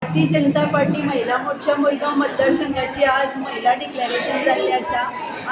Bharatiya Janata party महिला मोर्चा मुरगांव मतदारसंघाची आज महिला डिक्लेरेशन जाल्लें आसा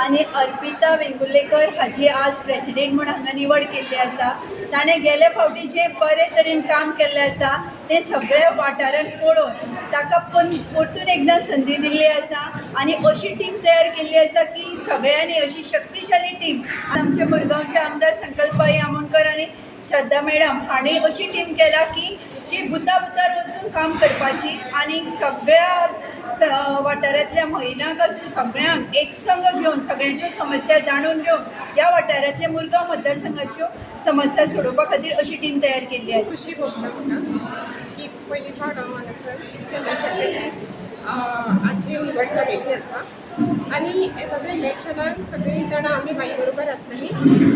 आनी अर्पिता वेंगुर्लेकर हाजी आज प्रेसिडेंट म्हणून हांगा निवड केल्ली आसा। ताणें गेले फावटी जे बरे तरेन काम केल्लें आसा ते सगळ्या वाठारांत पळोवन ताका परतून एकदां संदी दिल्ली आसा आनी अशी टीम तयार केल्ली आसा की सगळ्यांनी अशी शक्तिशाली टीम आमचे मुरगांवचे आमदार संकल्पभाई आमोणकर आनी श्रद्धा मॅडम हांणी अशी टीम केला की जी बुतार वचून काम करपाची आनी सगळ्या वाठारांतल्या महिलांक आसूं सगळ्यांक एक संघ घेवन सगळ्यांच्यो समस्या जाणून घेवन ह्या वाठारांतल्या मुरगांव मतदारसंघाच्यो समस्या सोडोवपा खातीर अशी टीम तयार केल्ली आसा। खुशी भोगता की पयली फावट हांव हांगासर जनरल सेक्रेटरी आजची निवड जाल्ली आसा आनी येता इलेक्शनाक सगळीं जाणां आमी बाई बरोबर आसतलीं।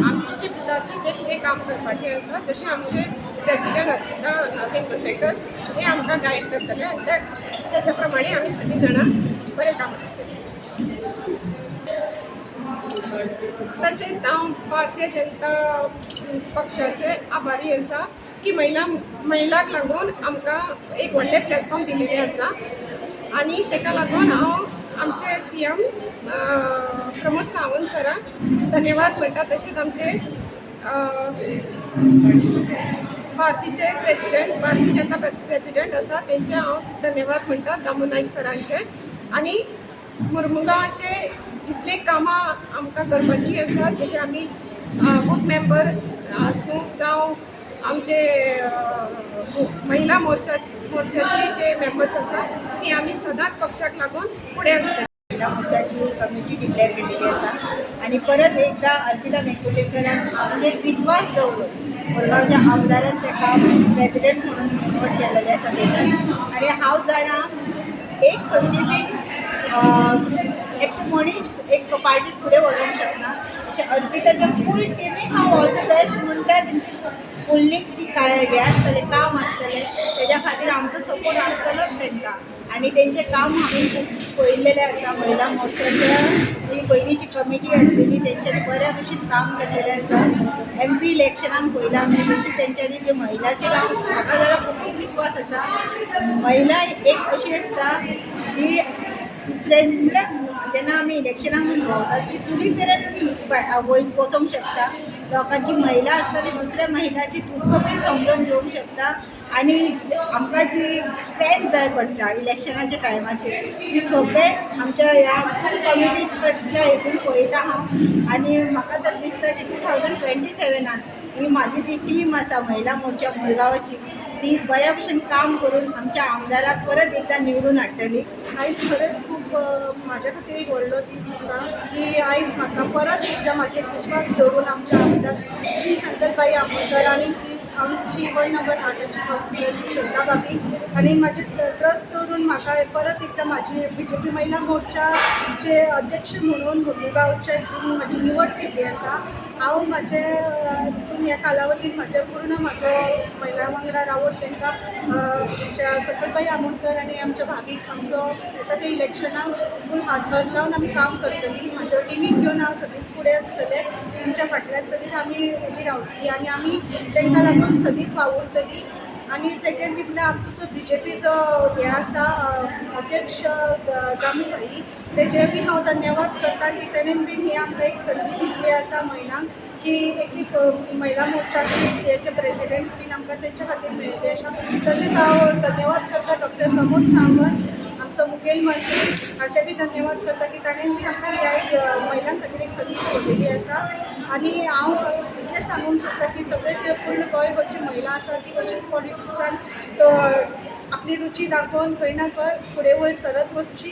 आमची जी बुदाची जे कितें काम करपाचें आसा जशें आमचे प्रेसिडेंट अर्पिता वेंगुर्लेकर हे आमकां गायड करतले आनी त्याच्या प्रमाणे आमी सगळीं जाणां बरें काम करतलीं। तशेंच हांव भारतीय जनता पक्षाचे आभारी आसा की महिलांक लागून आमकां एक व्हडलें प्लॅटफॉर्म दिलेलें आसा आनी ताका लागून हांव आमचे CM प्रमोद सावंत सराक धन्यवाद म्हणटा। तशेंच आमचे भारतीय जनता प्रेसिडेंट आसा तेंचे हांव धन्यवाद म्हणटा दामू नाईक सरांचे। आनी मुरमुगांवाचे जितले कामां आमकां करपाची आसा जशें आमी बूथ मेंबर आसूं जावं आमचे महिला मोर्चाचे जे मेंबर्स आसा ती आमी सदांच पक्षाक लागून फुडें आसता। महिला मोर्चाची कमिटी डिक्लेअर केलेली आसा आणि परत एकदा अर्पिता वेंगुर्लेकरान आमचेर विश्वास दवरून मुरगांवच्या आमदारान ताका प्रेसिडेंट म्हणून निवड केलेली आसा तेची। आनी हांव जाणा एक खंयची बी एक मनीस एक पार्टी फुडें व्हरूंक शकना अशें अर्पिताच्या फूल टिमीक हांव ऑल द बेस्ट म्हणटा। तेंची फुल्ली जी काय हें आसतलें काम आसतलें तेज्या खातीर आमचो सपोर्ट आसतलोच तांकां आनी तेंचें काम हांवें खूब पळयल्लेलें आसा। महिला मोर्चाच्या जी पयलींची कमिटी आसलेली तेंच्यांनी बऱ्या भशेन काम केल्लेलें आसा। MP इलेक्शनाक पयलां आमी तशी तेंच्यांनी जे महिलाचेर म्हाका जाल्यार खूब विश्वास आसा। महिला एक अशी आसता जी दुसऱ्या म्हणल्यार जेन्ना आमी इलेक्शनाक भोंवतात ती चुली मेरेन वचोंक शकता। लोकांची महिला आसता ती दुसऱ्या महिलाची दुख्ख बी समजून घेवंक शकता आनी आमकां जी स्ट्रेंथ जाय पडटा इलेक्शनाच्या टायमाचेर ती सगळे आमच्या ह्या कमिटीच्या हितून पळयता हांव। आनी म्हाका तर दिसता की 2027 ही म्हाजी जी टीम आसा महिला मोर्चा मुरगांवाची ती बऱ्या भशेन काम करून आमच्या आमदाराक परत एकदा निवडून हाडटली। आयज खरेंच खूब म्हाज्या खातीर एक व्हडलो दीस आसा की आयज म्हाका परत एकदा म्हाजेर विश्वास दवरून आमच्या आमदार श्री संकल्पभाई आमोणकर आनी आमची वयनगर हार्टाची कावन्सिलर श्रद्धा भाभी आनी म्हाजे ट्रस्ट दवरून म्हाका परत एकदा म्हाजी BJP महिला मोर्चाचे अध्यक्ष म्हणून मुरगांवचे हितून म्हाजी निवड केल्ली आसा। हांव म्हाजे हितून ह्या कालावधीन पूर्ण म्हाजो महिला वांगडा रावून तांकां संकल्पभाई आमोणकर आनी आमच्या भाभीक आमचो येता ते इलेक्शनाक फूल हातभार लावन आमी काम करतलीं। म्हाज्या टिमीक घेवन हांव सदींच फुडें आसतलें तुमच्या फाटल्यान सदींच आमी उबी रावतलीं आनी आमी तांकां लागून सदींच वावुरतलीं। आनी सेकेंड म्हटल्यार आमचो जो BJPचो हे आसा अध्यक्ष दामू भाई तेजे बी हांव धन्यवाद करता की तेणेन बीन ही आमकां एक संदी दिल्ली आसा महिलांक की एक महिला मोर्चाचे हेचे प्रेसिडेंट बीन आमकां तेंच्या खातीर मेळिल्ले आसा। तशेंच हांव धन्यवाद करता डॉक्टर प्रमोद सावंत आमचो मुखेल मंत्री हाचे बी धन्यवाद करता की ताणें बी आमकां ह्या महिलां खातीर एक संदी सोडिल्ली आसा। आनी हांव इतलें सांगूंक सोदता की सगळे जे पूर्ण गोंयभरची महिला आसा ती कशीच पॉलिटिक्सान आपली रुची दाखोवन खंय ना खंय फुडें वयर सरत वचची